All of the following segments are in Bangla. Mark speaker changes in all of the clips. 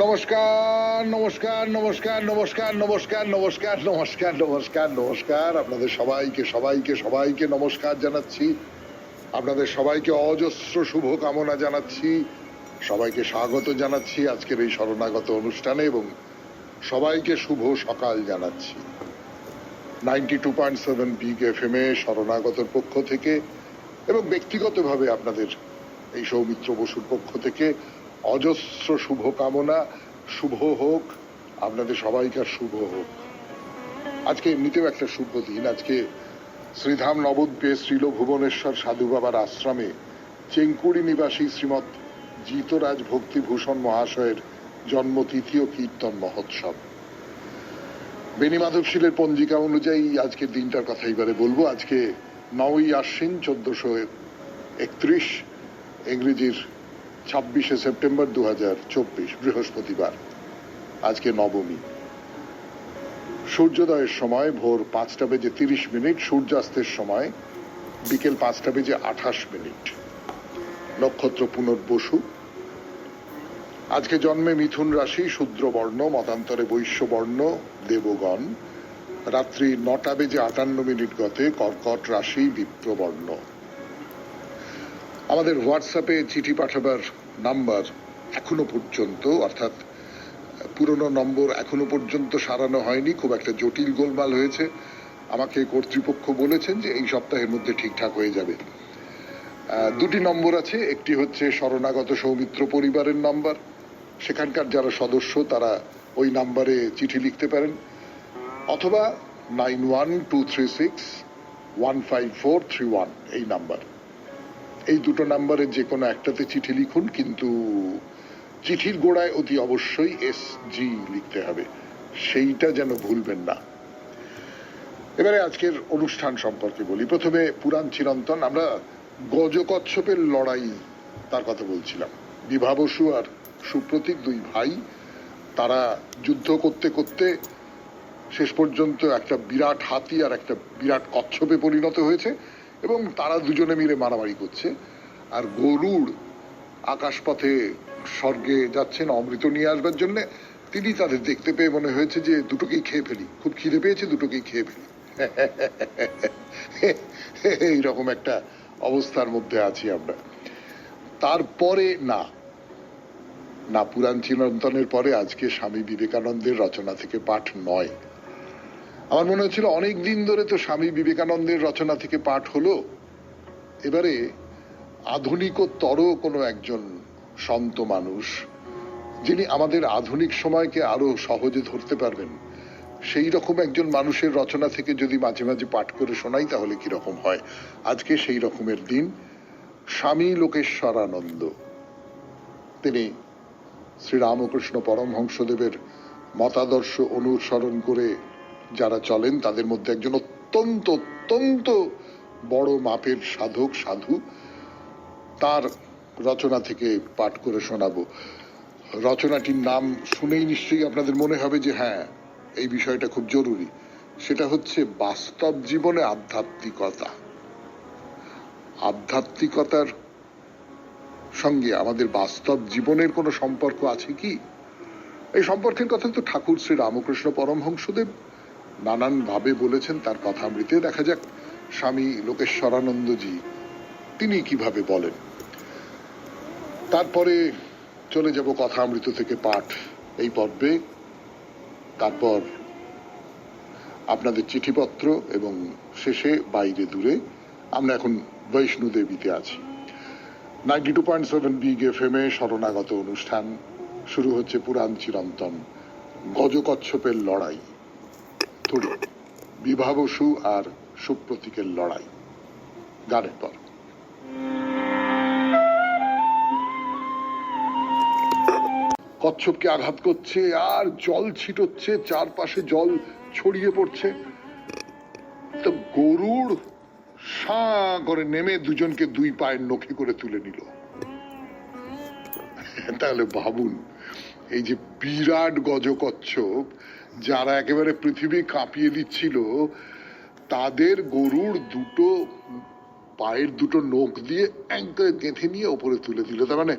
Speaker 1: নমস্কার নমস্কার নমস্কার নমস্কার নমস্কার নমস্কার নমস্কার নমস্কার নমস্কার আপনাদের সবাইকে সবাইকে সবাইকে নমস্কার জানাচ্ছি। আপনাদের সবাইকে অজস্র শুভ কামনা জানাচ্ছি, সবাইকে স্বাগত জানাচ্ছি আজকের এই শরণাগত অনুষ্ঠানে এবং সবাইকে শুভ সকাল জানাচ্ছি। 92.7 বিগ FM এ শরণাগতর পক্ষ থেকে এবং ব্যক্তিগতভাবে আপনাদের এই সৌমিত্র বসুর পক্ষ থেকে অজস্র শুভ কামনা। শুভ হোক, আপনাদের সবাইকার শুভ হোক। আজকে এমনিতেও একটা শুভ দিন। আজকে শ্রীধাম নবদ্বীপে শ্রীল ভুবনেশ্বর সাধু বাবার আশ্রমে চেঙ্কুড়ি নিবাসী শ্রীমৎ জিতরাজ ভক্তিভূষণ মহাশয়ের জন্মতিথি ও কীর্তন মহোৎসব। বেণী মাধবশীলের পঞ্জিকা অনুযায়ী আজকের দিনটার কথা এবারে বলবো। আজকে 9ই আশ্বিন 1431, ইংরেজির 26শে সেপ্টেম্বর 2024, বৃহস্পতিবার। আজকে নবমী। সূর্যোদয়ের সময় ভোর 5:30, সূর্যাস্তের সময় বিকেল 5:28। নক্ষত্র পুনর্বসু। আজকে জন্মে মিথুন রাশি, শূদ্র বর্ণ, মতান্তরে বৈশ্য বর্ণ, দেবগণ। রাত্রি 9:58 গতে কর্কট রাশি, বিপ্রবর্ণ। আমাদের হোয়াটসঅ্যাপে চিঠি পাঠাবার নাম্বার এখনো পর্যন্ত, অর্থাৎ পুরনো নম্বর এখনো পর্যন্ত সারানো হয়নি, খুব একটা জটিল গোলমাল হয়েছে। আমাকে কর্তৃপক্ষ বলেছেন যে এই সপ্তাহের মধ্যে ঠিকঠাক হয়ে যাবে। দুটি নম্বর আছে, একটি হচ্ছে শরণাগত সৌমিত্র পরিবারের নাম্বার, সেখানকার যারা সদস্য তারা ওই নাম্বারে চিঠি লিখতে পারেন, অথবা 9123615431 এই নাম্বার। এই দুটো নাম্বারে যে কোনো একটাতে চিঠি লিখুন, কিন্তু চিঠির গোড়ায় অতি অবশ্যই SG লিখতে হবে, সেইটা যেন ভুলবেন না। এবারে আজকের অনুষ্ঠান সম্পর্কে বলি। প্রথমে পুরাণ চিরন্তন। আমরা গজকচ্ছপের লড়াই তার কথা বলছিলাম। বিভা বসু আর সুপ্রতীক, দুই ভাই, তারা যুদ্ধ করতে করতে শেষ পর্যন্ত একটা বিরাট হাতি আর একটা বিরাট কচ্ছপে পরিণত হয়েছে এবং তারা দুজনে মিলে মারামারি করছে। আর গরুড় আকাশপথে স্বর্গে যাচ্ছেন অমৃত নিয়ে আসবার জন্য। তিনি তাদের দেখতে পেয়ে মনে হয়েছে যে দুটোকেই খেয়ে ফেলি, খুব খিদে পেয়েছে, দুটোকেই খেয়ে ফেলি। এইরকম একটা অবস্থার মধ্যে আছি আমরা। তারপরে না, পুরাণ চিরন্তনের পরে আজকে স্বামী বিবেকানন্দের রচনা থেকে পাঠ নয়। আমার মনে হচ্ছিল অনেক দিন ধরে তো স্বামী বিবেকানন্দের রচনা থেকে পাঠ হলো, এবারে আধুনিকতর কোনো একজন সন্ত মানুষ, যিনি আমাদের আধুনিক সময়কে আরো সহজে ধরতে পারবেন, সেই রকম একজন মানুষের রচনা থেকে যদি মাঝে মাঝে পাঠ করে শোনাই তাহলে কিরকম হয়। আজকে সেই রকমের দিন। স্বামী লোকেশ্বরানন্দ, তিনি শ্রীরামকৃষ্ণ পরমহংসদেবের মতাদর্শ অনুসরণ করে যারা চলেন তাদের মধ্যে একজন অত্যন্ত অত্যন্ত বড় মাপের সাধক, সাধু। তার রচনা থেকে পাঠ করে শোনাবো। রচনাটির নাম শুনেই নিশ্চয়ই আপনাদের মনে হবে যে হ্যাঁ, এই বিষয়টা খুব জরুরি। সেটা হচ্ছে বাস্তব জীবনে আধ্যাত্মিকতা। আধ্যাত্মিকতার সঙ্গে আমাদের বাস্তব জীবনের কোনো সম্পর্ক আছে কি? এই সম্পর্কের কথা তো ঠাকুর শ্রী রামকৃষ্ণ পরমহংসদেব নানান ভাবে বলেছেন তার কথামৃতে। দেখা যাক স্বামী লোকেশ্বরানন্দজি তিনি কিভাবে বলেন। তারপরে চলে যাব কথামৃত থেকে পাঠ এই পর্বে। তারপর আপনাদের চিঠিপত্র এবং শেষে বাইরে দূরে। আমরা এখন বৈষ্ণু দেবীতে আছি। 92.7 বিগ FM এ শরণাগত অনুষ্ঠান শুরু হচ্ছে। পুরাণ চিরন্তন, গজকচ্ছপের লড়াই, বিভা বসু আর সুপ্রতীকের লড়াই। গানের পর কচ্ছপকে আঘাত করছে আর জল ছিটচ্ছে, চারপাশে জল ছড়িয়ে পড়ছে। তো গরুড় সাঁ করে নেমে দুজনকে দুই পায়ের নখে করে তুলে নিল। তাহলে ভাবুন, এই যে বিরাট গজকচ্ছপ যারা একেবারে পৃথিবী কাঁপিয়ে দিচ্ছিল, তাদের গরুড় দুটো পায়ের দুটো নখ দিয়ে একদম গেঁথে নিয়ে ওপরে তুলে দিল। তার মানে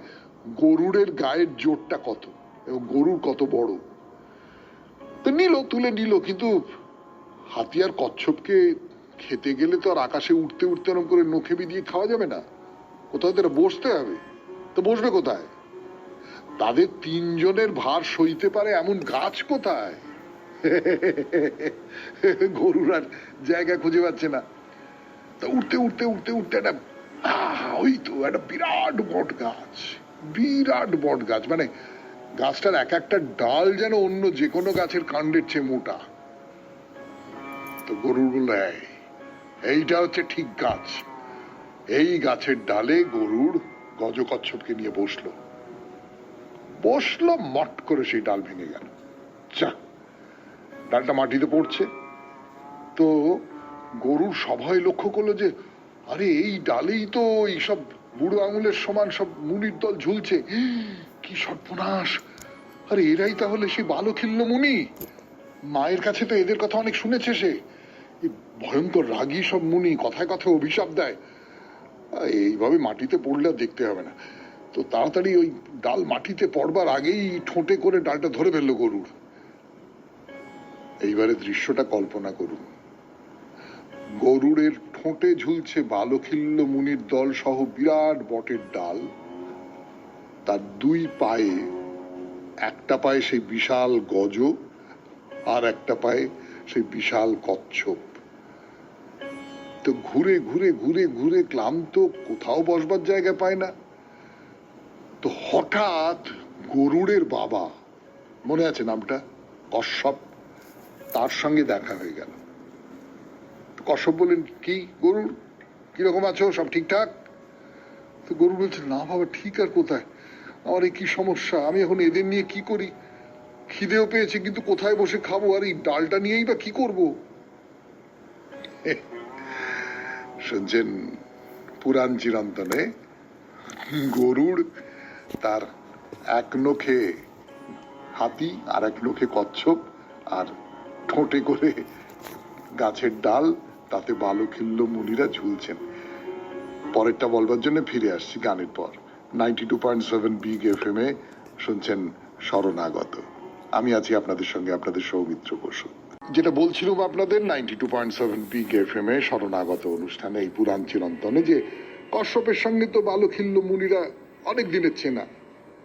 Speaker 1: গরুড়ের গায়ের জোরটা কত, এবং গরুর কত বড়। তো নিল, তুলে নিল, কিন্তু হাতি আর কচ্ছপকে খেতে গেলে তো আর আকাশে উঠতে উঠতে এরকম করে নখে বিধিয়ে খাওয়া যাবে না, কোথাও তারা বসতে হবে। তো বসবে কোথায়? তাদের তিনজনের ভার সইতে পারে এমন গাছ কোথায়? গরুর আর জায়গা খুঁজে পাচ্ছে না। তা উঠতে উঠতে উঠতে উঠতে একটা ওই তো একটা বিরাট বট গাছ, বিরাট বট গাছ, মানে গাছটার এক একটা ডাল যেন অন্য যে কোনো গাছের কাণ্ডের চেয়ে মোটা। তো গরুর বলল, এইটা হচ্ছে ঠিক গাছ। এই গাছের ডালে গরুর গজকচ্ছপকে নিয়ে বসলো, মট করে সেই ডাল ভেঙে গেল। যা, ডালটা মাটিতে পড়ছে। তো গরুর সবাই লক্ষ্য করলো যে আরে এই ডালেই তো এইসব বুড়ো আঙুলের সমান সব মুনির দল ঝুলছে, কি সর্বনাশ! আরে এরাই তাহলে সে বালখিল্য মুনি। মায়ের কাছে তো এদের কথা অনেক শুনেছে সে, ভয়ঙ্কর রাগী সব মুনি, কথায় কথায় অভিশাপ দেয়। এইভাবে মাটিতে পড়লে দেখতে হবে না। তো তাড়াতাড়ি ওই ডাল মাটিতে পড়বার আগেই ঠোঁটে করে ডালটা ধরে ফেললো গরুর। এইবারে দৃশ্যটা কল্পনা করুন, গরুরের ঠোঁটে ঝুলছে বালখিল্য মুনির দল সহ বিরাট বটের ডাল, তার দুই পায়ে, একটা পায়ে সেই বিশাল গজ আর একটা পায়ে সেই বিশাল কচ্ছপ। তো ঘুরে ঘুরে ঘুরে ঘুরে ক্লান্ত, কোথাও বসবার জায়গা পায় না। তো হঠাৎ গরুরের বাবা, মনে আছে নামটা, কশ্যপ, তার সঙ্গে দেখা হয়ে গেল। কশ্যপ বললেন, কি গরুর, কিরকম আছো, সব ঠিকঠাক? তো গরু বলছে, না বাবা, ঠিক আর কোথায়, আমার এই কি সমস্যা, আমি এখন এদের নিয়ে কি করি, খিদেও পেয়েছে কিন্তু কোথায় বসে খাবো, আর এই ডালটা নিয়েই বা কি করবো। শুনছেন পুরাণ চিরন্তনে, গরুর তার এক নখে হাতি আর এক নখে কচ্ছপ, আর ঠোঁটে করে গাছের ডাল, তাতে বালখিল্য মুনিরা ঝুলছেন। পরেরটা বলবার জন্য ফিরে আসছি গানের পর। 92.7 বিগ এফএম এ শুনছেন শরণাগত। আমি আছি আপনাদের সঙ্গে, আপনাদের সৌমিত্র বসু। যেটা বলছিলাম আপনাদের 92.7 বিগ এফএম এ শরণাগত অনুষ্ঠানে, এই পুরাণ চিরন্তনে, যে কশ্যপের সঙ্গে তো বালখিল্য মুনিরা অনেক দিনের চেনা।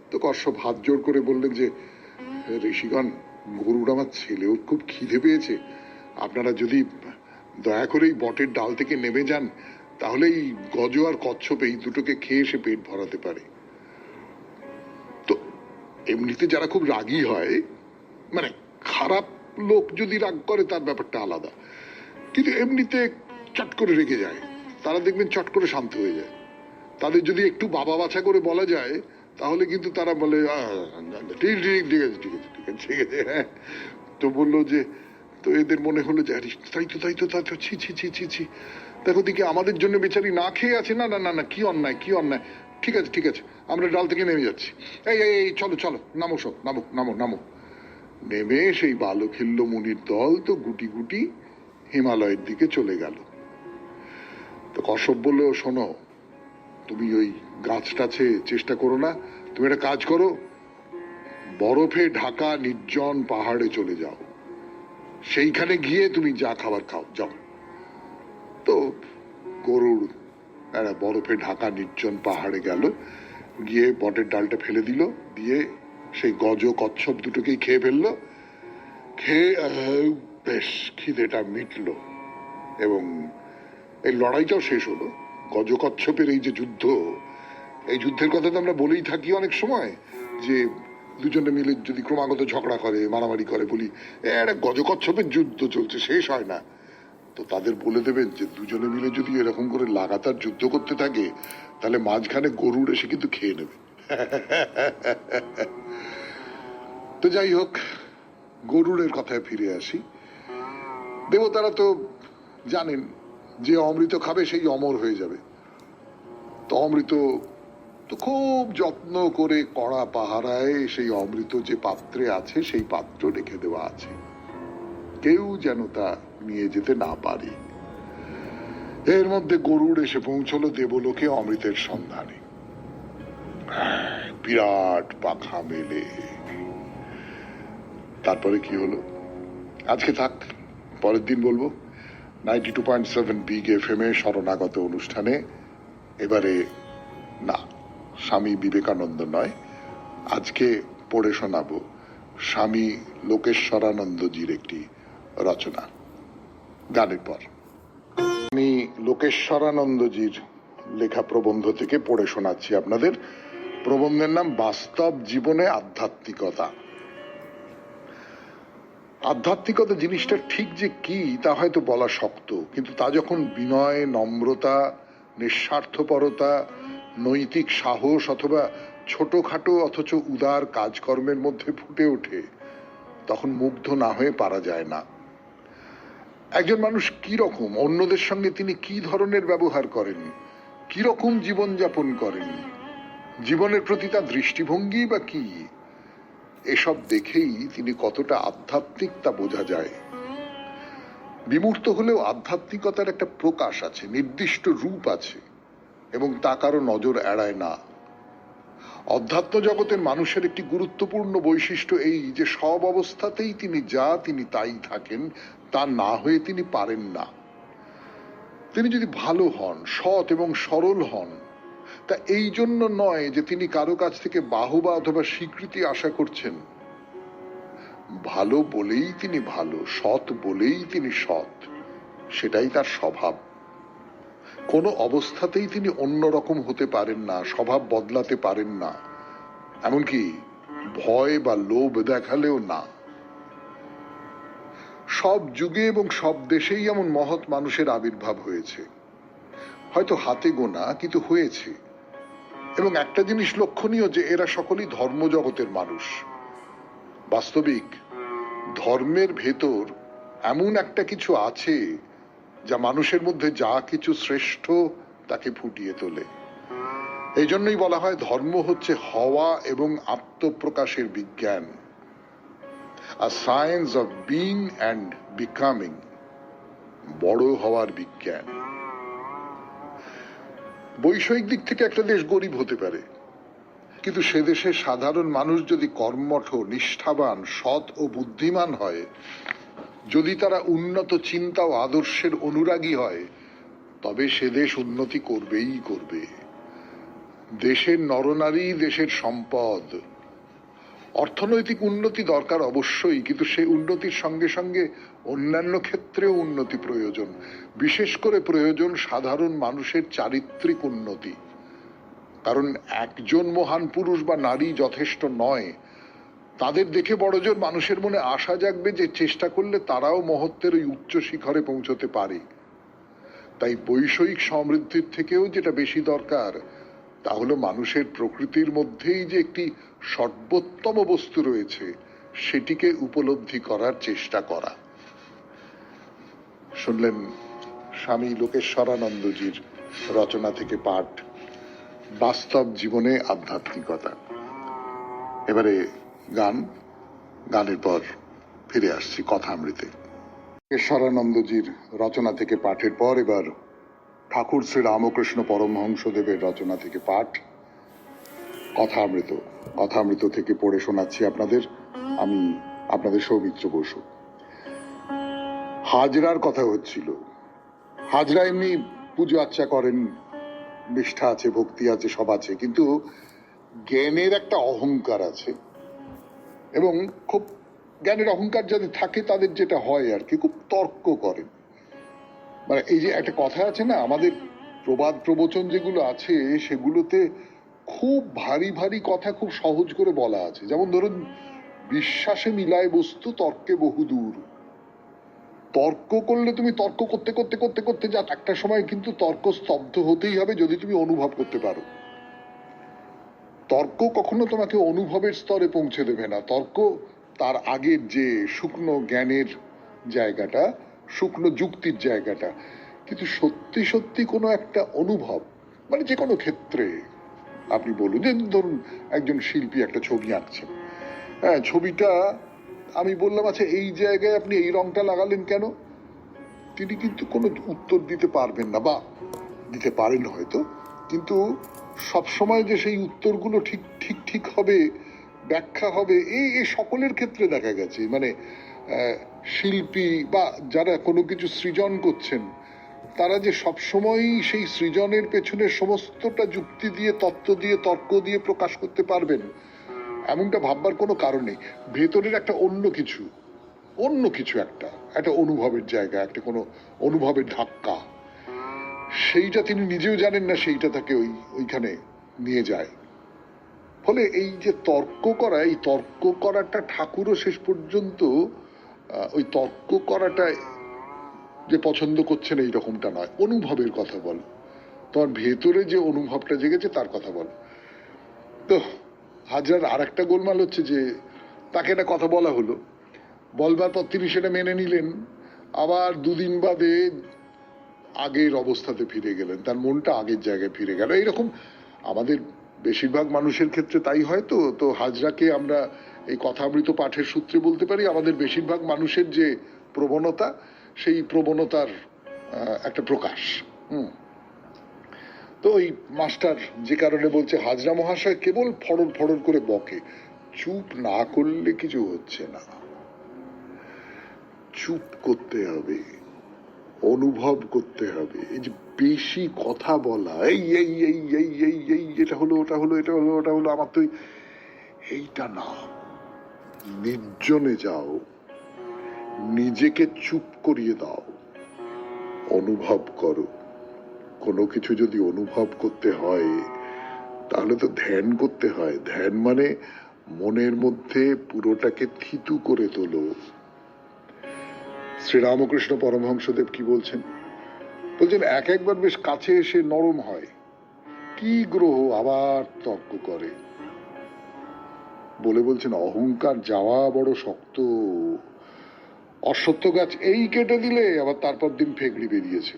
Speaker 1: তো কশ্যপ হাত জোর করে বললেন যে, ঋষিগণ, গরুর আমার ছেলেও খুব খিদে পেয়েছে, আপনারা যদি দয়া করে এই বটের ডাল থেকে নেমে যান, তাহলে এই গজ আর কচ্ছপ এই দুটোকে খেয়ে সে পেট ভরাতে পারে। তো এমনিতে যারা খুব রাগী হয়, মানে খারাপ লোক যদি রাগ করে তার ব্যাপারটা আলাদা, কিন্তু এমনিতে চট করে রেগে যায়, তারা দেখবেন চট করে শান্ত হয়ে যায়। তাদের যদি একটু বাবা বাছা করে বলা যায়, তাহলে কিন্তু তারা বলে, ঠিক ঠিক ঠিক আছে, ঠিক আছে, ঠিক আছে, ঠিক আছে, হ্যাঁ। তো বললো যে, তো এদের মনে হলো যে, তাই তো তাই তো তাই তো, ছি ছি ছি ছি ছি, দেখো দিকে আমাদের জন্য বেচারি না খেয়ে আছে, না না না না, কি অন্যায়, কি অন্যায়, ঠিক আছে ঠিক আছে, আমরা ডাল থেকে নেমে যাচ্ছি, এই এই চলো চলো, নামো সব, নামো নামো নামো। নেমে সেই বালখিল্য মুনির দল তো গুটি গুটি হিমালয়ের দিকে চলে গেল। তো কশ্যপ বললো, শোনো, তুমি ওই গাছটাছে চেষ্টা করো না, তুমি একটা কাজ করো, বরফে ঢাকা নির্জন পাহাড়ে চলে যাও, সেইখানে গিয়ে তুমি যা খাবার খাও, যাও। তো গরুর একটা বরফে ঢাকা নির্জন পাহাড়ে গেল, গিয়ে বটের ডালটা ফেলে দিল, দিয়ে সেই গজ কচ্ছপ দুটোকেই খেয়ে ফেললো। খেয়ে বেশ খিদেটা মিটল, এবং এই লড়াইটাও শেষ হলো। গজ কচ্ছপের এই যে যুদ্ধ, এই যুদ্ধের কথা তো আমরা বলেই থাকি অনেক সময়, যে দুজনে মিলে যদি ক্রমাগত ঝগড়া করে, মারামারি করে, বলি একটা গজকচ্ছপের যুদ্ধ চলছে, শেষ হয় না। তো তাদের বলে দেবেন যে দুজনে মিলে যদি এরকম করে লাগাতার যুদ্ধ করতে থাকে, তাহলে মাঝখানে গরুর এসে কিন্তু খেয়ে নেবে। তো যাই হোক, গরুরের কথায় ফিরে আসি। দেবতারা তো জানেন যে অমৃত খাবে সেই অমর হয়ে যাবে। তো অমৃত তো খুব যত্ন করে কড়া পাহারায় সেই অমৃত যে পাত্রে আছে, সেই পাত্র রেখে দেওয়া আছে, কেউ যেন তা নিয়ে যেতে না পারে। এর মধ্যে গরুড় এসে পৌঁছলো দেবলোকে অমৃতের সন্ধানে, বিরাট পাখা মেলে, তারপরে কি হলো? আজকে থাক, পরের দিন বলবো। 92.7 বিগ FM এ শরণাগত অনুষ্ঠানে এবারে না, স্বামী বিবেকানন্দ নয়, আজকে পড়ে শোনাবো স্বামী লোকেশ্বরানন্দজির একটি রচনা, গানের পর। আমি লোকেশ্বরানন্দজির লেখা প্রবন্ধ থেকে পড়ে শোনাচ্ছি আপনাদের। প্রবন্ধের নাম বাস্তব জীবনে আধ্যাত্মিকতা। আধ্যাত্মিকতা জিনিসটা ঠিক যে কি তা হয়তো বলা শক্ত, কিন্তু তা যখন বিনয়, নম্রতা, নিঃস্বার্থপরতা, নৈতিক সাহস অথবা ছোটখাটো অথচ উদার কাজকর্মের মধ্যে ফুটে ওঠে, তখন মুগ্ধ না হয়ে পারা যায় না। একজন মানুষ কি রকম, অন্যদের সঙ্গে তিনি কি ধরনের ব্যবহার করেন, কি রকম জীবনযাপন করেন, জীবনের প্রতি তার দৃষ্টিভঙ্গি বা কি, এসব দেখেই তিনি কতটা আধ্যাত্মিক তা বোঝা যায়। বিমূর্ত হলেও আধ্যাত্মিকতার একটা প্রকাশ আছে, নির্দিষ্ট রূপ আছে, এবং তা কারো নজর এড়ায় না। অধ্যাত্ম জগতের মানুষের একটি গুরুত্বপূর্ণ বৈশিষ্ট্য এই যে সব অবস্থাতেই তিনি যা তিনি তাই থাকেন, তা না হয়ে তিনি পারেন না। তিনি যদি ভালো হন, সৎ এবং সরল হন, তা এই জন্য নয় যে তিনি কারো কাছ থেকে বাহবা অথবা স্বীকৃতি আশা করছেন। ভালো বলেই তিনি ভালো, সৎ বলেই তিনি সৎ, সেটাই তার স্বভাব। কোনো অবস্থাতেই তিনি অন্যরকম হতে পারেন না, স্বভাব বদলাতে পারেন না, এমনকি ভয় বা লোভ দেখালেও না। সব যুগে এবং সব দেশেই এমন মহৎ মানুষের আবির্ভাব হয়েছে, হয়তো হাতে গোনা, কিন্তু হয়েছে। এবং একটা জিনিস লক্ষণীয় যে এরা সকলেই ধর্মজগতের মানুষ। বাস্তবিক ধর্মের ভেতর এমন একটা কিছু আছে যা মানুষের মধ্যে যা কিছু শ্রেষ্ঠ তাকে ফুটিয়ে তোলে। এই জন্যই বলা হয় ধর্ম হচ্ছে হওয়া এবং আত্মপ্রকাশের বিজ্ঞান, a science of being and becoming, বড় হওয়ার বিজ্ঞান। বৈষয়িক দিক থেকে একটা দেশ গরিব হতে পারে, কিন্তু সে দেশের সাধারণ মানুষ যদি কর্মঠ, নিষ্ঠাবান, সৎ ও বুদ্ধিমান হয়, যদি তারা উন্নত চিন্তা ও আদর্শের অনুরাগী হয়, তবে সে দেশ উন্নতি করবেই করবে। দেশের নরনারী দেশের সম্পদ। অর্থনৈতিক উন্নতি দরকার অবশ্যই, কিন্তু সেই উন্নতির সঙ্গে সঙ্গে অন্যান্য ক্ষেত্রেও উন্নতি প্রয়োজন। বিশেষ করে প্রয়োজন সাধারণ মানুষের চারিত্রিক উন্নতি। কারণ একজন মহান পুরুষ বা নারী যথেষ্ট নয়, তাদের দেখে বড়জন মানুষের মনে আশা জাগবে যে চেষ্টা করলে তারাও মহত্বের ওই উচ্চ শিখরে পৌঁছতে পারে। তাই বৈষয়িক সমৃদ্ধির থেকেও যেটা বেশি দরকার তা হলো মানুষের প্রকৃতির মধ্যেই যে একটি সর্বোত্তম বস্তু রয়েছে, সেটিকে উপলব্ধি করার চেষ্টা করা। শুনলেন স্বামী লোকেশ্বরানন্দজির রচনা থেকে পাঠ, বাস্তব জীবনে আধ্যাত্মিকতা। এবারে গান, গানের পর ফিরে আসছি কথামৃতে। লোকেশ্বরানন্দজির রচনা থেকে পাঠের পর এবার ঠাকুর শ্রী রামকৃষ্ণ পরমহংসদেবের রচনা থেকে পাঠ, কথামৃত। কথামৃত থেকে পড়ে শোনাচ্ছি আপনাদের, আমি আপনাদের সৌমিত্র বসু। হাজরার কথা হচ্ছিল। হাজরা এমনি পুজো আচ্চা করেন, নিষ্ঠা আছে, ভক্তি আছে, সব আছে, কিন্তু জ্ঞানের একটা অহংকার আছে। এবং খুব জ্ঞানের অহংকার যাদের থাকে তাদের যেটা হয় আর কি, খুব তর্ক করেন। মানে এই যে একটা কথা আছে না, আমাদের প্রবাদ প্রবচন যেগুলো আছে সেগুলোতে খুব ভারী ভারী কথা খুব সহজ করে বলা আছে। যেমন ধরুন, বিশ্বাসে মিলায় বস্তু, তর্কে বহুদূর। তর্ক করলে তুমি তর্ক করতে করতে করতে করতে যা একটা সময় কিন্তু তর্ক স্তব্ধ হতেই হবে যদি তুমি অনুভব করতে পারো। তর্ক কখনো তোমাকে অনুভবের স্তরে পৌঁছে দেবে না। তর্ক তার আগের যে শুকনো জ্ঞানের জায়গাটা, শুকনো যুক্তির জায়গাটা, কিন্তু সত্যি সত্যি কোনো একটা অনুভব, মানে যে কোনো ক্ষেত্রে আপনি বলুন যে ধরুন একজন শিল্পী একটা ছবি আঁকছেন, হ্যাঁ, ছবিটা আমি বললাম আচ্ছা এই জায়গায় আপনি এই রংটা লাগালেন কেন, তিনি কিন্তু কোনো উত্তর দিতে পারবেন না, বা দিতে পারেন হয়তো, কিন্তু সব সময় যে সেই উত্তরগুলো ঠিক ঠিক ঠিক হবে ব্যাখ্যা হবে, এই সকলের ক্ষেত্রে দেখা গেছে। মানে শিল্পী বা যারা কোনো কিছু সৃজন করছেন, তারা যে সবসময়ই সেই সৃজনের পেছনে সমস্তটা যুক্তি দিয়ে, তত্ত্ব দিয়ে, তর্ক দিয়ে প্রকাশ করতে পারবেন এমনটা ভাববার কোনো কারণ নেই। ভেতরের একটা অন্য কিছু একটা অনুভবের জায়গা, একটা কোনো অনুভবের ধাক্কা, সেইটা তিনি নিজেও জানেন না, সেইটা তাকে ওইখানে নিয়ে যায়। ফলে এই যে তর্ক করাটা ঠাকুরও শেষ পর্যন্ত ওই তর্ক করাটা যে পছন্দ করছেন এইরকমটা নয়। অনুভবের কথা বল, তোমার ভেতরে যে অনুভবটা জেগেছে তার কথা বল। তো হাজরার আর একটা গোলমাল হচ্ছে যে তাকে একটা কথা বলা হলো, বলবার পর তিনি সেটা মেনে নিলেন, আবার দুদিন বাদে আগের অবস্থাতে ফিরে গেলেন, তার মনটা আগের জায়গায় ফিরে গেল। এইরকম আমাদের বেশিরভাগ মানুষের ক্ষেত্রে তাই হয়। তো হাজরাকে আমরা এই কথামৃত পাঠের সূত্রে বলতে পারি আমাদের বেশিরভাগ মানুষের যে প্রবণতা, সেই প্রবণতার একটা প্রকাশ। তো ওই মাস্টার যে কারণে বলছে, হাজরা মহাশয় কেবল ফড়র ফড়র করে বকে, চুপ না করলে কিছু হচ্ছে না, চুপ করতে হবে, অনুভব করতে হবে। এই যে বেশি কথা বলা, এই এই এই এই এই এই এটা হলো, ওটা হলো, এটা হলো, ওটা হলো, আমার তো এইটা না। নির্জনে যাও, নিজেকে চুপ করিয়ে দাও, অনুভব করো। কোনো কিছু যদি অনুভব করতে হয় তাহলে তো ধ্যান করতে হয়। ধ্যান মানে মনের মধ্যে পুরোটাকে থিতু করে তোলো। শ্রীরামকৃষ্ণ পরমহংসদেব কি বলছেন? বলছেন একবার বেশ কাছে এসে নরম হয়, কি গ্রহ আবার তর্ক করে বলে বলছেন অহংকার যাওয়া বড় শক্ত। অশ্বত্থ গাছ এই কেটে দিলে আবার তারপর দিন ফেগড়ি বেরিয়েছে,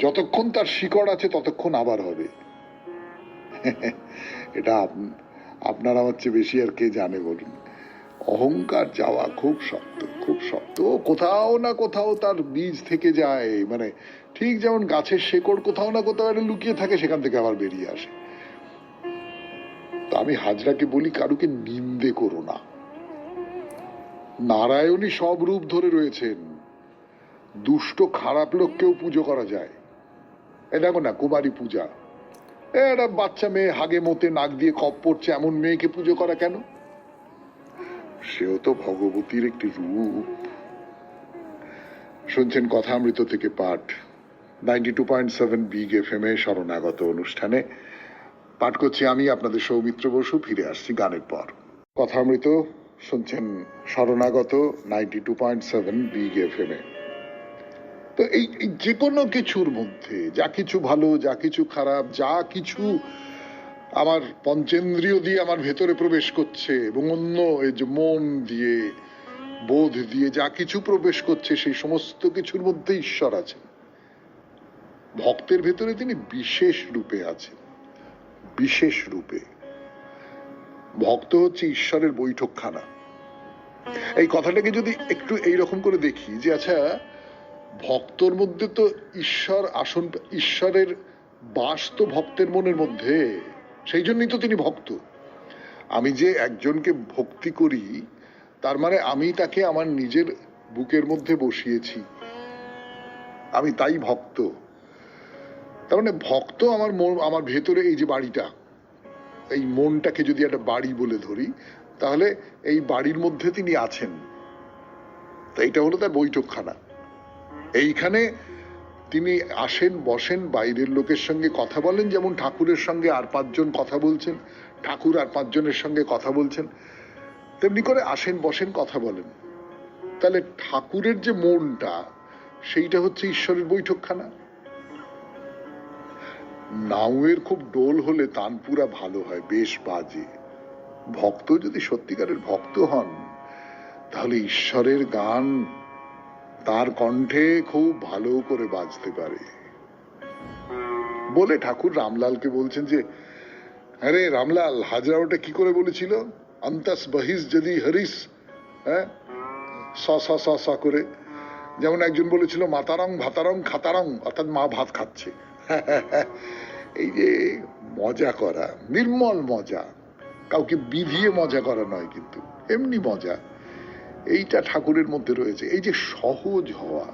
Speaker 1: যতক্ষণ তার শিকড় আছে ততক্ষণ আবার হবে। এটা আপনার আমার চেয়ে বেশি আর কে জানে বলুন। অহংকার যাওয়া খুব শক্ত, খুব শক্ত। কোথাও না কোথাও তার বীজ থেকে যায়, মানে ঠিক যেমন গাছের শেকড় কোথাও না কোথাও একটা লুকিয়ে থাকে, সেখান থেকে আবার বেরিয়ে আসে। তা আমি হাজরাকে বলি, কারুকে নিন্দে করো না। নারায়ণই সব রূপ ধরে রয়েছেন, দুষ্ট খারাপ লোককেও পুজো করা যায়। এ দেখো না, কুমারী পূজা, একটা বাচ্চা মেয়ে হাগে মতে নাক দিয়ে কপ পড়ছে, এমন মেয়েকে পুজো করা কেন? সেও তো ভগবতীর একটি রূপ। শুনছেন কথামৃত থেকে পাঠ, 92.7 বিগ FM এ শরণাগত অনুষ্ঠানে। পাঠ করছি আমি আপনাদের সৌমিত্র বসু। ফিরে আসছি গানের পর। কথামৃত শুনছেন শরণাগত 92.7 বিগ FM এ। তো এই যে কোনো কিছুর মধ্যে যা কিছু ভালো, যা কিছু খারাপ, যা কিছু আমার পঞ্চেন্দ্রিয় দিয়ে আমার ভেতরে প্রবেশ করছে এবং অন্য এই যে মন দিয়ে, বোধ দিয়ে যা কিছু প্রবেশ করছে, সেই সমস্ত কিছুর মধ্যে ঈশ্বর আছেন। ভক্তের ভেতরে তিনি বিশেষ রূপে আছেন, বিশেষ রূপে। ভক্ত হচ্ছে ঈশ্বরের বৈঠকখানা। এই কথাটাকে যদি একটু এইরকম করে দেখি যে আচ্ছা, ভক্তর মধ্যে তো ঈশ্বর আসন, ঈশ্বরের বাস তো ভক্তের মনের মধ্যে, সেই জন্যই তো তিনি ভক্ত। আমি যে একজনকে ভক্তি করি, তার মানে আমি তাকে আমার নিজের বুকের মধ্যে বসিয়েছি, আমি তাই ভক্ত। তার মানে ভক্ত আমার ভেতরে এই যে বাড়িটা, এই মনটাকে যদি একটা বাড়ি বলে ধরি, তাহলে এই বাড়ির মধ্যে তিনি আছেন। তো এইটা হলো তার বৈঠকখানা। এইখানে তিনি আসেন, বসেন, বাইরের লোকের সঙ্গে কথা বলেন, যেমন ঠাকুরের সঙ্গে আর 5 জন কথা বলছেন, ঠাকুর আর 5 জনের সঙ্গে কথা বলছেন, তেমনি করে আসেন, বসেন, কথা বলেন। তাহলে ঠাকুরের যে মনটা, সেইটা হচ্ছে ঈশ্বরের বৈঠকখানা। নাউয়ের খুব ডোল হলে তানপুরা ভালো হয়, বেশ বাজে। ভক্ত যদি সত্যিকারের ভক্ত হন, তাহলে ঈশ্বরের গান তার কণ্ঠে খুব ভালো করে বাজতে পারে। বলে ঠাকুর রামলালকে বলছেন যে, আরে রামলাল, হাজরা ওটা কি করে বলেছিল? অন্তস বহিস যদি হরিস, হ্যাঁ, স স স স করে। যেমন একজন বলেছিল মাতারং ভাতারং খাতারং, অর্থাৎ মা ভাত খাচ্ছে। এই যে মজা করা, নির্মল মজা, কাউকে বিধিয়ে মজা করা নয়, কিন্তু এমনি মজা। এইটা ঠাকুরের মধ্যে রয়েছে, এই যে সহজ হওয়া।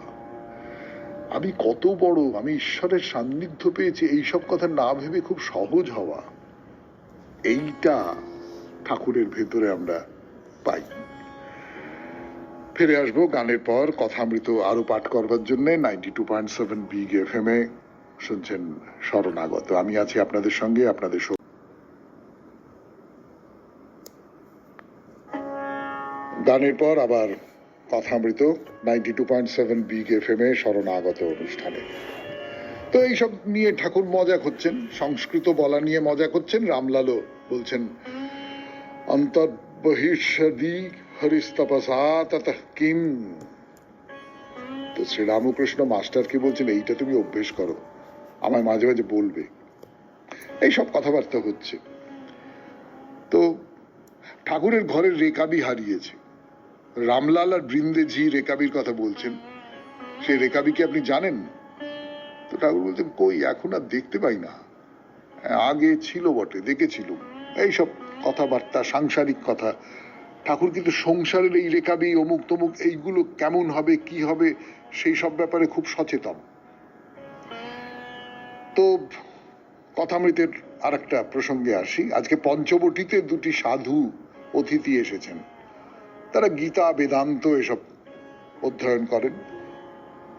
Speaker 1: আমি কত বড়, আমি ঈশ্বরের সান্নিধ্য পেয়েছি, এইসব কথা না ভেবে খুব সহজ হওয়া, এইটা ঠাকুরের ভেতরে আমরা পাই। ফিরে আসবো গানের পর কথামৃত আরো পাঠ করবার জন্য 92.7 বিগ এফএম এ। শুনছেন শরণাগত, আমি আছি আপনাদের সঙ্গে, আপনাদের গানের পর আবার কথামৃত 92.7 বিগ এফএম এ শরণাগত অনুষ্ঠানে। তো এইসব নিয়ে ঠাকুর মজা করছেন, সংস্কৃত বলা নিয়ে মজা করছেন। রামলালও বলছেন অন্তর্বহিষ্যদি হরিস্তপসা ততঃ কিম। তো শ্রীরামকৃষ্ণ মাস্টারকে বলছেন এইটা তুমি অভ্যেস করো, আমায় মাঝে মাঝে বলবে। এইসব কথাবার্তা হচ্ছে। তো ঠাকুরের ঘরের রেকাবি হারিয়েছে। রামলাল আর বৃন্দেজি রেকাবির কথা বলছেন, সেই রেকাবি কি আপনি জানেন? তো ঠাকুর বলছেন কই, এখন আর দেখতে পাই না, আগে ছিল বটে, দেখেছিল। এইসব কথাবার্তা, সাংসারিক কথা। ঠাকুর কিন্তু সংসারের এই রেকাবি, অমুক তমুক, এইগুলো কেমন হবে, কি হবে, সেই সব ব্যাপারে খুব সচেতন। তো কথামৃতের আর একটা প্রসঙ্গে আসি। আজকে পঞ্চবটিতে দুটি সাধু অতিথি এসেছেন। তারা গীতা, বেদান্ত এসব অধ্যয়ন করেন।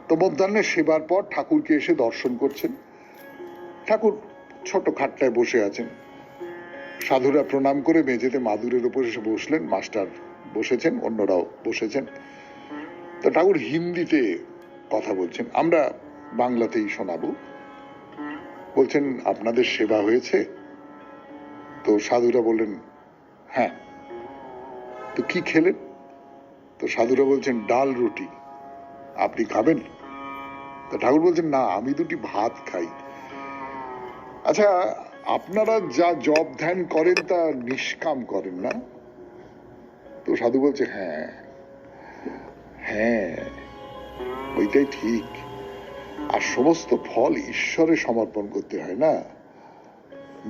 Speaker 1: তো মধ্যাহ্নের সেবার পর ঠাকুরকে এসে দর্শন করছেন। ঠাকুর ছোট খাটটায় বসে আছেন। সাধুরা প্রণাম করে মেঝেতে মাদুরের উপর এসে বসলেন। মাস্টার বসেছেন, অন্যরাও বসেছেন। তো ঠাকুর হিন্দিতে কথা বলছেন, আমরা বাংলাতেই শোনাবো। বলছেন আপনাদের সেবা হয়েছে? তো সাধুরা বললেন হ্যাঁ। তো কি খেলেন? তো সাধুরা বলছেন ডাল রুটি, আপনি খাবেন? তো ঠাকুর বলছেন না, আমি দুটি ভাত খাই। আচ্ছা, আপনারা যা জপ ধ্যান করেন তা নিষ্কাম করেন না? তো সাধু বলছে হ্যাঁ হ্যাঁ, ওইটাই ঠিক। আর সমস্ত ফল ঈশ্বরে সমর্পণ করতে হয় না,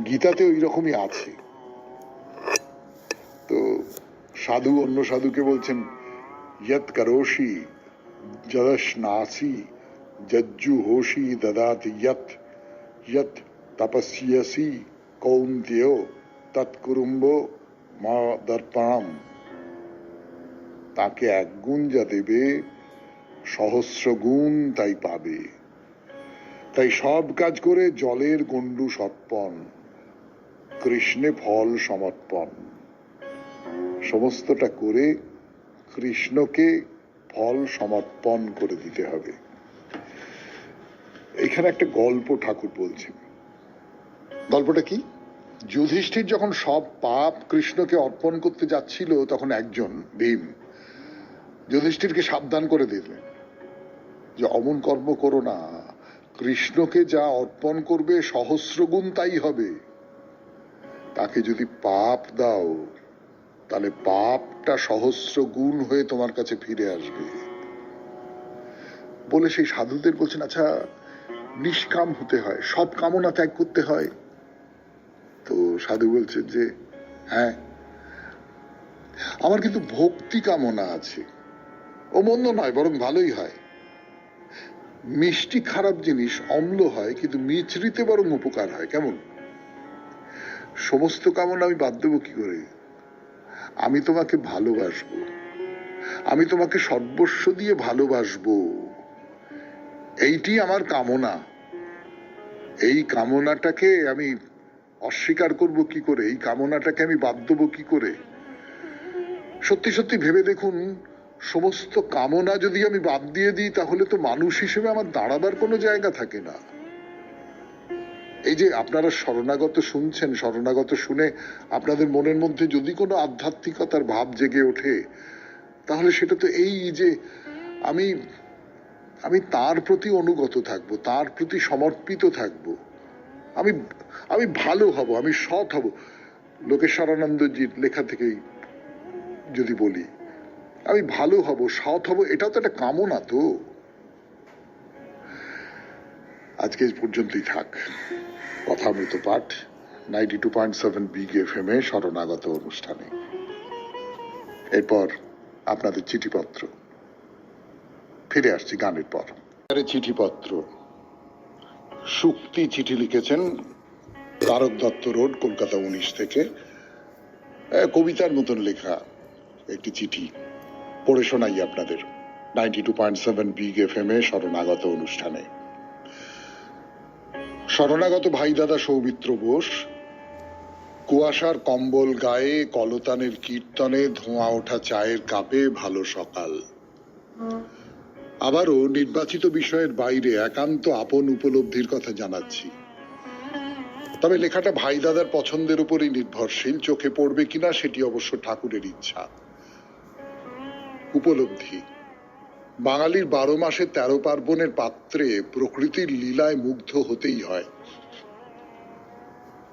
Speaker 1: গীতাতে ওই রকমই আছে। তো সাধু অন্য সাধুকে বলছেন ইয়ৎ করোষি যদশ্নাসি যজ্জু হোষি দদাত ইয়ৎ ইয়ৎ তপস্যসি কৌন্তেয় তৎকুরুম্ব মা দর্পণম। তাকে এক গুণ যা দেবে, সহস্র গুণ তাই পাবে। তাই সব কাজ করে জলের গণ্ডু সর্পণ, কৃষ্ণে ফল সমর্পণ। সমস্তটা করে কৃষ্ণকে ফল সমর্পণ করে দিতে হবে। এখানে একটা গল্প ঠাকুর বলছেন। গল্পটা কি? যুধিষ্ঠির যখন সব পাপ কৃষ্ণকে অর্পণ করতে যাচ্ছিল, তখন একজন ভীম যুধিষ্ঠিরকে সাবধান করে দিলেন যে অমন কর্ম করো না, কৃষ্ণকে যা অর্পণ করবে সহস্র গুণ তাই হবে। তাকে যদি পাপ দাও, তাহলে পাপটা সহস্র গুণ হয়ে তোমার কাছে ফিরে আসবে। বলে সেই সাধুদের বলছেন আচ্ছা, নিষ্কাম হতে হয়, সব কামনা ত্যাগ করতে হয়? তো সাধু বলছেন যে হ্যাঁ, আমার কিন্তু ভক্তি কামনা আছে। ও মন্দ নয়, বরং ভালোই হয়। মিষ্টি খারাপ জিনিস, অম্ল হয়, কিন্তু মিচড়িতে বরং উপকার হয়। কেমন? সমস্ত কামনা আমি বাদ দেবো কি করে? আমি তোমাকে ভালোবাসবো, আমি তোমাকে সর্বস্ব দিয়ে ভালোবাসবো, এইটি আমার কামনা। এই কামনাটাকে আমি অস্বীকার করব কি করে? এই কামনাটাকে আমি বাদ দেবো কি করে? সত্যি সত্যি ভেবে দেখুন, সমস্ত কামনা যদি আমি বাদ দিয়ে দিই, তাহলে তো মানুষ হিসেবে আমার দাঁড়াবার কোনো জায়গা থাকে না। এই যে আপনারা শরণাগত শুনছেন, শরণাগত শুনে আপনাদের মনের মধ্যে যদি কোনো আধ্যাত্মিকতার ভাব জেগে ওঠে, তাহলে সেটা তো এই যে আমি আমি তার প্রতি অনুগত থাকবো, তার প্রতি সমর্পিত থাকবো, আমি আমি ভালো হব, আমি সৎ হব। লোকেশ্বরানন্দজির লেখা থেকেই যদি বলি, আমি ভালো হব, সৎ হব, এটাও তো একটা কামনা। তো আজকে পর্যন্তই থাক কথামৃত পাঠ। 92.7 বিগ এফএম এ শরণাগত অনুষ্ঠানে। এরপর আপনাদের চিঠিপত্র। ফিরে আসছি গানের পর। চিঠিপত্র। শুক্তি চিঠি লিখেছেন তারক দত্ত রোড, কলকাতা 19 থেকে। কবিতার মতন লেখা একটি চিঠি পড়ে শোনাই আপনাদের 92.7 বিগ এফএম এ শরণাগত অনুষ্ঠানে। শরণাগত ভাই দাদা সৌমিত্র বোস, কুয়াশার কম্বল গায়ে, কলতানের কীর্তনে, ধোঁয়া ওঠা চায়ের কাপে, ভালো সকাল। আবারও নির্বাচিত বিষয়ের বাইরে একান্ত আপন উপলব্ধির কথা জানাচ্ছি। তবে লেখাটা ভাই দাদার পছন্দের উপরই নির্ভরশীল, চোখে পড়বে কিনা সেটি অবশ্য ঠাকুরের ইচ্ছা। উপলব্ধি। বাঙালির 12 মাসে 13 পার্বণের পাত্রে প্রকৃতির লীলায় মুগ্ধ হতেই হয়।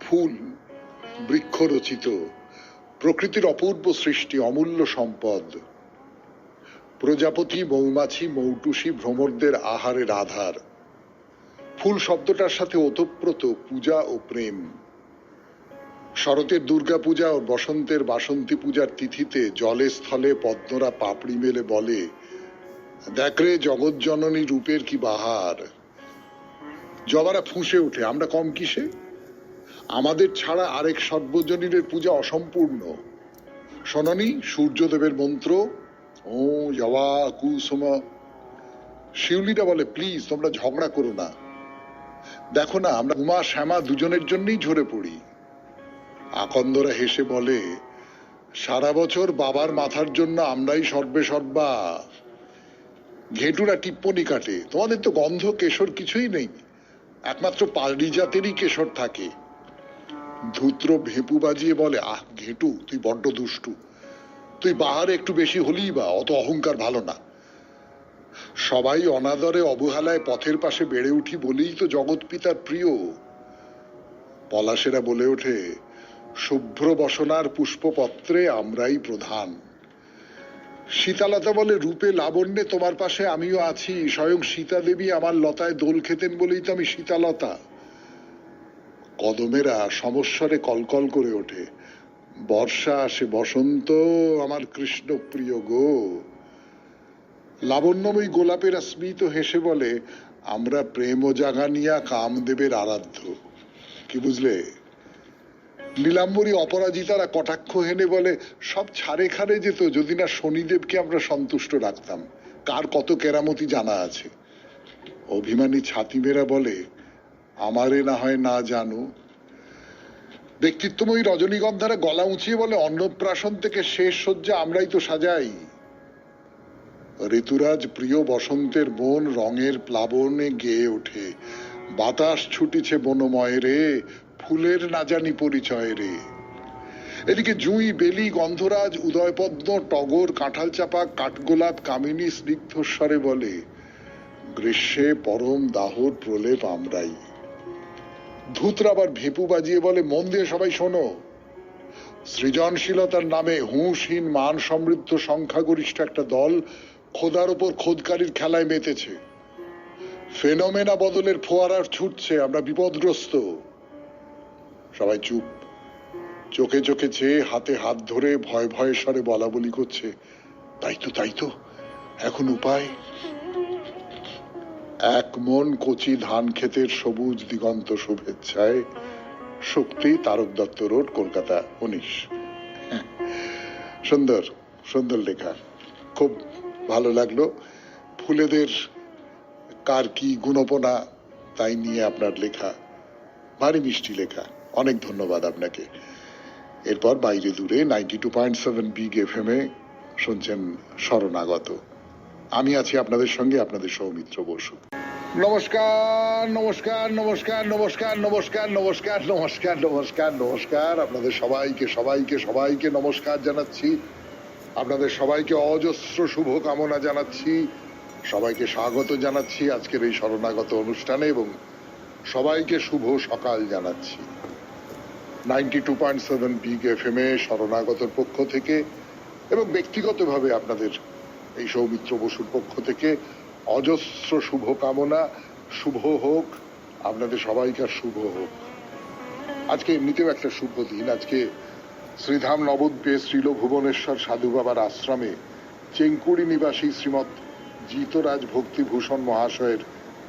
Speaker 1: ফুল, বৃক্ষ রচিত, প্রকৃতির অপূর্ব সৃষ্টি, অমূল্য সম্পদ। প্রজাপতি, মৌমাছি, মৌটুসি, ভ্রমরদের আহারের আধার। ফুল শব্দটার সাথে ওতপ্রোত পূজা ও প্রেম। শরতের দুর্গা পূজা ও বসন্তের বাসন্তী পূজার তিথিতে জলে স্থলে পদ্মরা পাপড়ি মেলে বলে, দেখ রে জগৎ জননী রূপের কি বাহার। জবারা ফুঁসে ওঠে, আমরা কম কিসে? আমাদের ছাড়া আরেক সর্বজনীনের পূজা অসম্পূর্ণ। শোনি সূর্যদেবের মন্ত্র, ও জবা কুসুম। শিউলিরা বলে, প্লিজ তোমরা ঝগড়া করো না, দেখো না আমরা উমা শ্যামা দুজনের জন্যই ঝরে পড়ি। আকন্দরা হেসে বলে, সারা বছর বাবার মাথার জন্য আমরাই সর্বে সর্বা। ঘেটুরা টিপ্পনি কাটে, তোমাদের তো গন্ধ কেশর কিছুই নেই, একমাত্র পারিজাতেরই কেশর থাকে। ধূত্র ভেপু বাজিয়ে বলে, আহ ঘেটু তুই বড্ড দুষ্টু, তুই বাহারে একটু বেশি হলেই বা, অত অহংকার ভালো না। সবাই অনাদরে অবহেলায় পথের পাশে বেড়ে উঠি বলেই তো জগৎ পিতার প্রিয়। পলাশেরা বলে ওঠে, শুভ্র বসনার পুষ্পপত্রে আমরাই প্রধান। সীতালতা বলে, রূপে লাবণ্যে তোমার পাশে আমিও আছি, স্বয়ং সীতা দেবী আমার লতায় দোল খেতেন বলেই তো আমি সীতালতা। কদমেরা সমস্বরে কলকল করে ওঠে, বর্ষা আসে বসন্ত আমার কৃষ্ণ প্রিয় গো। লাবণ্যময়ী গোলাপেরা স্মিত হেসে বলে, আমরা প্রেম ও জাগানিয়া কামদেবের আরাধ্য। কি বুঝলে? নীলাম্বরী অপরাজিতারা কটাক্ষ হেনে বলে, সব ছাড়ে খারে যেত যদি না শনিদেবকে আমরা সন্তুষ্ট রাখতাম, কার কত কেরামতি জানা আছে। অভিমানী ছাতিমেরা বলে, আমারে না হয় না জানো। ব্যক্তিত্বময়ী রজনীগন্ধারা গলা উঁচিয়ে বলে, অন্নপ্রাশন থেকে শেষ সজ্জা আমরাই তো সাজাই। ঋতুরাজ প্রিয় বসন্তের বন রঙের প্লাবনে গেয়ে ওঠে, বাতাস ছুটিছে বনময় রে, ফুলের না জানি পরিচয় রে। এদিকে জুঁই, বেলি, গন্ধরাজ, উদয়পদ্ম, টগর, কাঁঠাল চাপা, কাঠগোলাপ, কামিনী স্নিগ্ধস্বরে বলে, গ্রীষ্মে পরম দাহর প্রলেপ আমরাই। ধূত্র আবার ভেপু বাজিয়ে বলে, মন দিয়ে সবাই শোনো, সৃজনশীলতার নামে হুঁশহীন মান সমৃদ্ধ সংখ্যাগরিষ্ঠ একটা দল খোদার ওপর খোদকারীর খেলায় মেতেছে। ফেনোমেনা বদলের ফোয়ারার ছুটছে, আমরা বিপদগ্রস্ত। সবাই চুপ, চোখে চোখে চেয়ে হাতে হাত ধরে ভয় ভয়ে স্বরে বলা বলি করছে, তাই তো তাই তো, এখন উপায়। এক মন কচি ধান ক্ষেতের সবুজ দিগন্ত শুভেচ্ছায়। শক্তি, তারক দত্ত রোড, কলকাতা 19। সুন্দর সুন্দর লেখা, খুব ভালো লাগলো। ফুলেদের কার কি গুণপনা তাই নিয়ে আপনার লেখা, ভারী মিষ্টি লেখা, অনেক ধন্যবাদ আপনাকে। এরপর বাইরে দূরে 92.7 বিগ এফএম এ শুনছেন শরণাগত। আমি আছি আপনাদের সঙ্গে, আপনাদের সৌমিত্র বসু। নমস্কার নমস্কার নমস্কার নমস্কার নমস্কার নমস্কার নমস্কার নমস্কার নমস্কার। আপনাদের সবাইকে সবাইকে সবাইকে নমস্কার জানাচ্ছি, আপনাদের সবাইকে অজস্র শুভ কামনা জানাচ্ছি, সবাইকে স্বাগত জানাচ্ছি আজকের এই শরণাগত অনুষ্ঠানে এবং সবাইকে শুভ সকাল জানাচ্ছি। 92.7 বিগ এফএম এ শরণাগতর পক্ষ থেকে এবং ব্যক্তিগতভাবে আপনাদের এই সৌমিত্র বসুর পক্ষ থেকে অজস্র শুভ কামনা। শুভ হোক, আপনাদের সবাইকার শুভ হোক। আজকে এমনিতেও একটা শুভ দিন। আজকে শ্রীধাম নবদ্বীপে শ্রীল ভুবনেশ্বর সাধু বাবার আশ্রমে চেঙ্কুড়ি নিবাসী শ্রীমৎ জিতরাজ ভক্তিভূষণ মহাশয়ের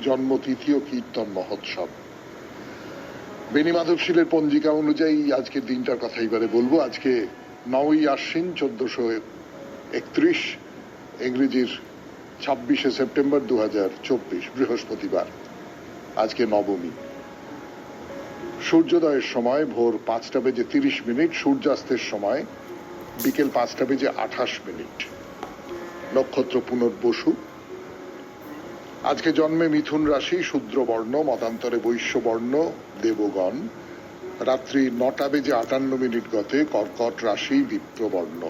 Speaker 1: জন্মতিথি ও কীর্তন মহোৎসব। বেণীমাধব শীলের পঞ্জিকা অনুযায়ী আজকের দিনটার কথা এবারে বলবো। আজকে 9ই আশ্বিন 1431, ইংরেজির 26শে সেপ্টেম্বর 2024, বৃহস্পতিবার। আজকে নবমী। সূর্যোদয়ের সময় ভোর 5:30, সূর্যাস্তের সময় বিকেল 5:28। নক্ষত্র পুনর্বসু। আজকে জন্মে মিথুন রাশি, শূদ্রবর্ণ, মতান্তরে বৈশ্যবর্ণ দেবগণ। রাত্রি 9:58 গতে কর্কট রাশি, বিপ্রবর্ণ।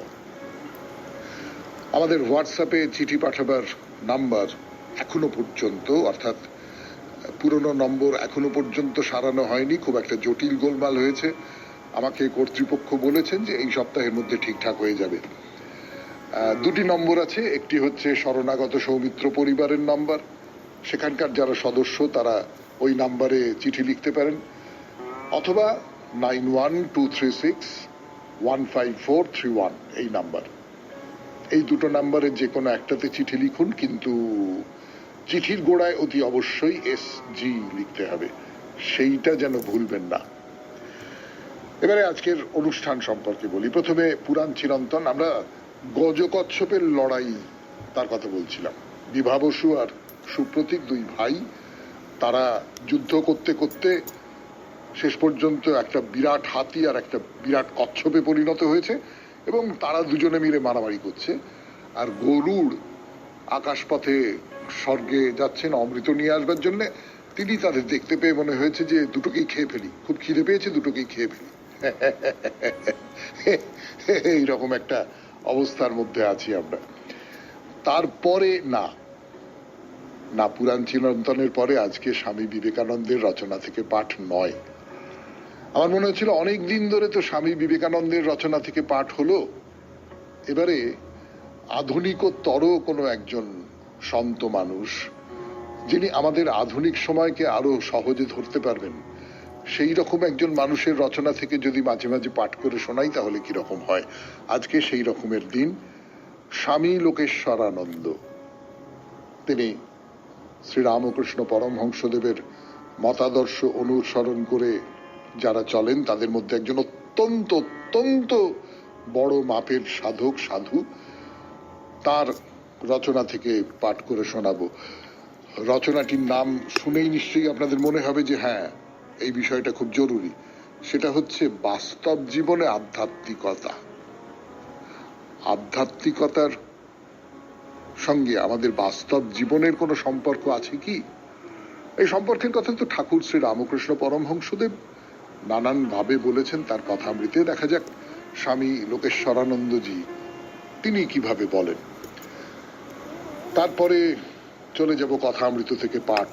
Speaker 1: আমাদের হোয়াটসঅ্যাপে চিঠি পাঠাবার নাম্বার এখনো পর্যন্ত, অর্থাৎ পুরনো নম্বর এখনো পর্যন্ত সারানো হয়নি, খুব একটা জটিল গোলমাল হয়েছে। আমাকে কর্তৃপক্ষ বলেছেন যে এই সপ্তাহের মধ্যে ঠিকঠাক হয়ে যাবে। দুটি নম্বর আছে, একটি হচ্ছে শরণাগত সৌমিত্র পরিবারের নাম্বার, সেখানকার যারা সদস্য তারা ওই নাম্বারে চিঠি লিখতে পারেন, অথবা 9123615431 এই নাম্বার। এই দুটো নাম্বারে যে কোনো একটাতে চিঠি লিখুন, কিন্তু চিঠির গোড়ায় অতি অবশ্যই SG লিখতে হবে, সেইটা যেন ভুলবেন না। এবারে আজকের অনুষ্ঠান সম্পর্কে বলি। প্রথমে পুরাণ চিরন্তন। আমরা গজকচ্ছপের লড়াই তার কথা বলছিলাম। বিভা বসু আর সুপ্রতীক, দুই ভাই, তারা যুদ্ধ করতে করতে শেষ পর্যন্ত একটা বিরাট হাতি আর একটা বিরাট কচ্ছপে পরিণত হয়েছে, এবং তারা দুজনে মিলে মারামারি করছে। আর গরুড় আকাশপথে স্বর্গে যাচ্ছেন অমৃত নিয়ে আসবার জন্য। তিনি তাদের দেখতে পেয়ে মনে হয়েছে যে দুটোকেই খেয়ে ফেলি, খুব খিদে পেয়েছে, দুটোকেই খেয়ে ফেলি। এইরকম একটা অবস্থার মধ্যে আছি আমরা। তারপরে না পুরাণ চিরন্তনের পরে আজকে স্বামী বিবেকানন্দের রচনা থেকে পাঠ নয়। আমার মনে হচ্ছিল অনেক দিন ধরে তো স্বামী বিবেকানন্দের রচনা থেকে পাঠ হলো, এবারে আধুনিকতর কোনো একজন সন্ত মানুষ, যিনি আমাদের আধুনিক সময়কে আরো সহজে ধরতে পারবেন, সেই রকম একজন মানুষের রচনা থেকে যদি মাঝে মাঝে পাঠ করে শোনাই তাহলে কিরকম হয়। আজকে সেই রকমের দিন। স্বামী লোকেশ্বরানন্দ, তিনি শ্রীরামকৃষ্ণ পরমহংসদেবের মতাদর্শ অনুসরণ করে যারা চলেন তাদের মধ্যে একজন অত্যন্ত অত্যন্ত বড় মাপের সাধক, সাধু। তার রচনা থেকে পাঠ করে শোনাবো। রচনাটির নাম শুনেই নিশ্চয়ই আপনাদের মনে হবে যে হ্যাঁ, এই বিষয়টা খুব জরুরি। সেটা হচ্ছে বাস্তব জীবনে আধ্যাত্মিকতা। আধ্যাত্মিকতার সঙ্গে আমাদের বাস্তব জীবনের কোনো সম্পর্ক আছে কি? এই সম্পর্কের কথা তো ঠাকুর শ্রী রামকৃষ্ণ পরমহংসদেব নানান ভাবে বলেছেন তার কথামৃতে। দেখা যাক স্বামী লোকেশ্বরানন্দজি তিনি কিভাবে বলেন। তারপরে চলে যাব কথামৃত থেকে পাঠ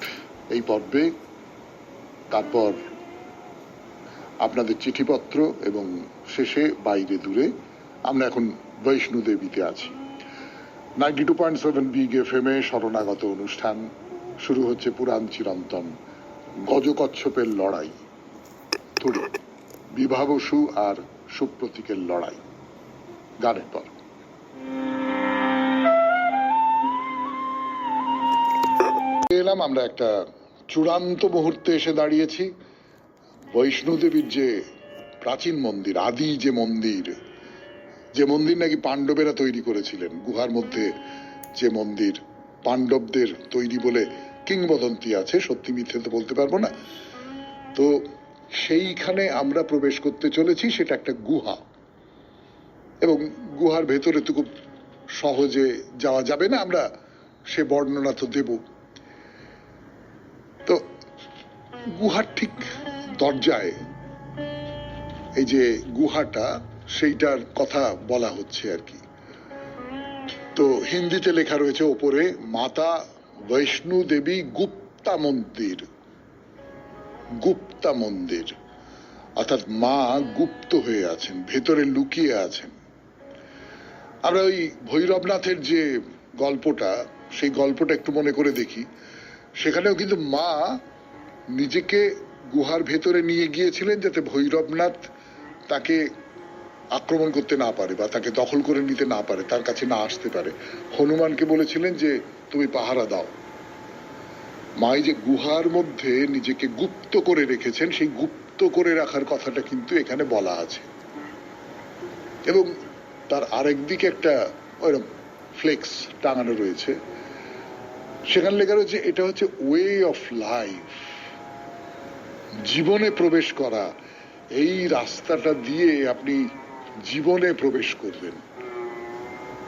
Speaker 1: এই পর্বে। তারপর আপনাদের চিঠিপত্র, এবং শেষে বাইরে দূরে। আমরা এখন বৈষ্ণু দেবীতে আছি। 92.7 বিগ FM এ শরণাগত অনুষ্ঠান শুরু হচ্ছে। পুরাণ চিরন্তন, গজকচ্ছপের লড়াই ধরে বিভা বসু আর সুপ্রতীকের লড়াই, গানের পর। এলাম আমরা একটা চূড়ান্ত মুহূর্তে এসে দাঁড়িয়েছি। বৈষ্ণোদেবীর যে প্রাচীন মন্দির, আদি যে মন্দির নাকি পাণ্ডবেরা তৈরি করেছিলেন, গুহার মধ্যে যে মন্দির পাণ্ডবদের তৈরি বলে কিংবদন্তি আছে, সত্যি মিথ্যে তো বলতে পারবো না। তো সেইখানে আমরা প্রবেশ করতে চলেছি। সেটা একটা গুহা, এবং গুহার ভেতরে তো খুব সহজে যাওয়া যাবে না, আমরা সে বর্ণনা তো দেব। তো গুহার ঠিক দরজায় এই যে গুহাটা, সেইটার কথা বলা হচ্ছে আর কি। তো হিন্দিতে লেখা রয়েছে ওপরে, মাতা বৈষ্ণু দেবী গুপ্তা মন্দির। গুপ্তা মন্দির অর্থাৎ মা গুপ্ত হয়ে আছেন, ভেতরে লুকিয়ে আছেন। আমরা ওই ভৈরবনাথের যে গল্পটা, সেই গল্পটা একটু মনে করে দেখি। সেখানেও কিন্তু মা নিজেকে গুহার ভেতরে নিয়ে গিয়েছিলেন যাতে ভৈরবনাথ তাকে আক্রমণ করতে না পারে বা তাকে দখল করে নিতে না পারে, তার কাছে না আসতে পারে। হনুমানকে বলেছিলেন যে তুমি পাহারা দাও। মাই যে গুহার মধ্যে নিজেকে গুপ্ত করে রেখেছেন, সেই গুপ্ত করে রাখার কথাটা কিন্তু এখানে বলা আছে। এবং তার আরেক দিকে একটা ওইরকম ফ্লেক্স টাঙানো রয়েছে, সেখানে লেখা রয়েছে এটা হচ্ছে ওয়ে অফ লাইফ, জীবনে প্রবেশ করা। এই রাস্তাটা দিয়ে আপনি জীবনে প্রবেশ করবেন।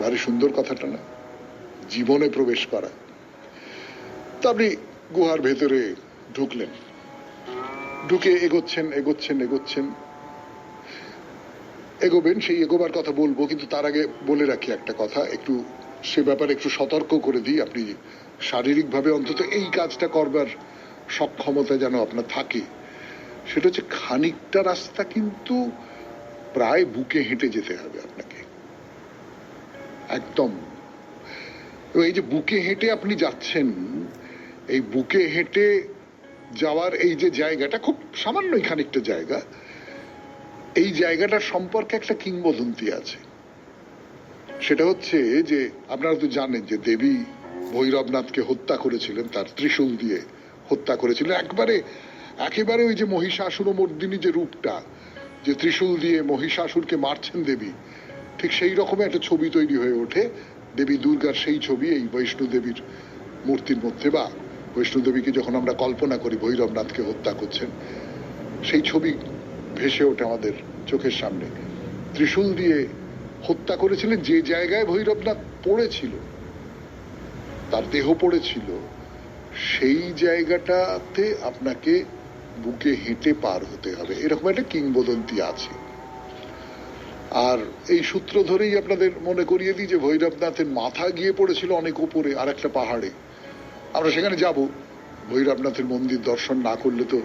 Speaker 1: ভারী সুন্দর কথাটা না, জীবনে প্রবেশ করা। তো আপনি গুহার ভেতরে ঢুকলেন, ঢুকে এগোচ্ছেন এগোচ্ছেন এগোচ্ছেন, এগোবেন, সেই এগোবার কথা বলবো, কিন্তু তার আগে বলে রাখি একটা কথা, একটু সে ব্যাপারে একটু সতর্ক করে দিই। আপনি শারীরিকভাবে অন্তত এই কাজটা করবার সক্ষমতা যেন আপনার থাকে। সেটা হচ্ছে খানিকটা রাস্তা কিন্তু প্রায় বুকে হেঁটে যেতে হবে আপনাকে, একদম। এই যে বুকে হেঁটে আপনি যাচ্ছেন, এই বুকে হেঁটে যাওয়ার এই যে জায়গাটা, খুব সামান্যই খানিকটা জায়গা, এই জায়গাটার সম্পর্কে একটা কিংবদন্তি আছে। সেটা হচ্ছে যে আপনারা তো জানেন যে দেবী ভৈরবনাথকে হত্যা করেছিলেন, তার ত্রিশূল দিয়ে হত্যা করেছিলেন। একেবারে ওই যে মহিষাসুরমর্দিনী যে রূপটা, যে ত্রিশূল দিয়ে মহিষাসুরকে মারছেন দেবী, ঠিক সেই রকমের একটা ছবি তৈরি হয়ে ওঠে দেবী দুর্গার। সেই ছবি এই বৈষ্ণো দেবীর মূর্তির মধ্যে, বা বৈষ্ণো দেবীকে যখন আমরা কল্পনা করি ভৈরবনাথকে হত্যা করছেন, সেই ছবি ভেসে ওঠে আমাদের চোখের সামনে। ত্রিশূল দিয়ে হত্যা করেছিলেন, যে জায়গায় ভৈরবনাথ পড়েছিল, তার দেহ পড়েছিল, সেই জায়গাটাতে আপনাকে বুকে হেঁটে পার হতে হবে, এরকম একটা কিংবদন্তি আছে। আর এই সূত্র ধরেই আপনাদের মনে করিয়ে দিই যে ভৈরবনাথের মাথা গিয়ে পড়েছিল অনেক উপরে আর একটা পাহাড়ে। আমরা সেখানে যাব, ভৈরবনাথের মন্দির দর্শন না করলে তো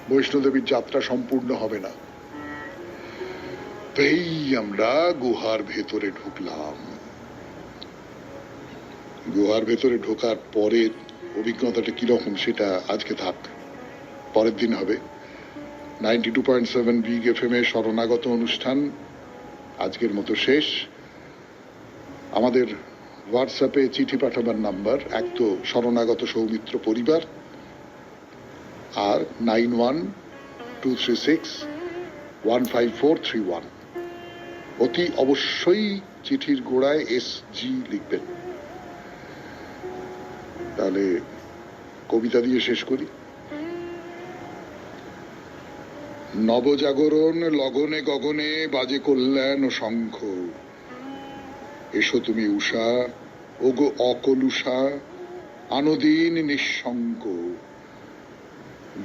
Speaker 1: বৈষ্ণোদেবীর যাত্রা সম্পূর্ণ হবে না। এই আমরা গুহার ভেতরে ঢুকলাম। গুহার ভেতরে ঢোকার পরে অভিজ্ঞতাটা কিরকম সেটা আজকে থাক, পরের দিন হবে। 92.7 বিগ এফএম এ শরণাগত অনুষ্ঠান আজকের মতো শেষ। আমাদের হোয়াটসঅ্যাপে চিঠি পাঠাবার নাম্বার, এক তো শরণাগত সৌমিত্র পরিবার, আর 9123615431। অতি অবশ্যই চিঠির গোড়ায় SG লিখবেন। তাহলে কবিতা দিয়ে শেষ করি। নবজাগরণ লগনে গগনে বাজে কল্যাণ ও শঙ্খ, এসো তুমি উষা ওগো অকলুষা আনদিন নিঃশঙ্ক।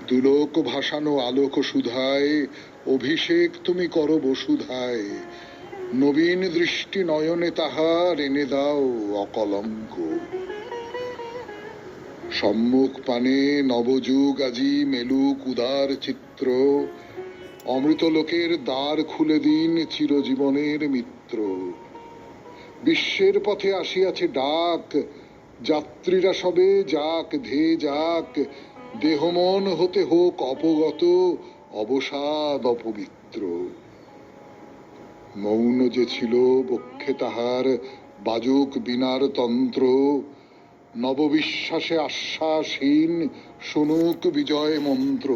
Speaker 1: দুলোক ভাসানো আলোক সুধায় অভিষেক তুমি করো বসুধায়, নবীন দৃষ্টি নয়নে তাহার এনে দাও অকলঙ্ক। সম্মুখ পানে নবযুগ আজি মেলুক উদার চিত্র, অমৃতলোকের দ্বার খুলে দিন চিরজীবনের মিত্র। বিশ্বের পথে আসিয়াছে ডাক, যাত্রীরা সবে যাক ধেয়ে যাক, দেহমন হতে হোক অপগত অবসাদ অপবিত্র। মৌন যে ছিল বক্ষে তাহার বাজুক বীণার তন্ত্র, নববিশ্বাসে আশ্বাসহীন শুনুক বিজয় মন্ত্র।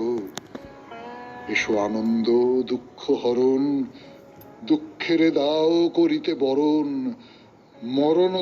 Speaker 1: এসো আনন্দ দুঃখ হরণ, দুঃখেরে দাও করিতে বরণ, মরণ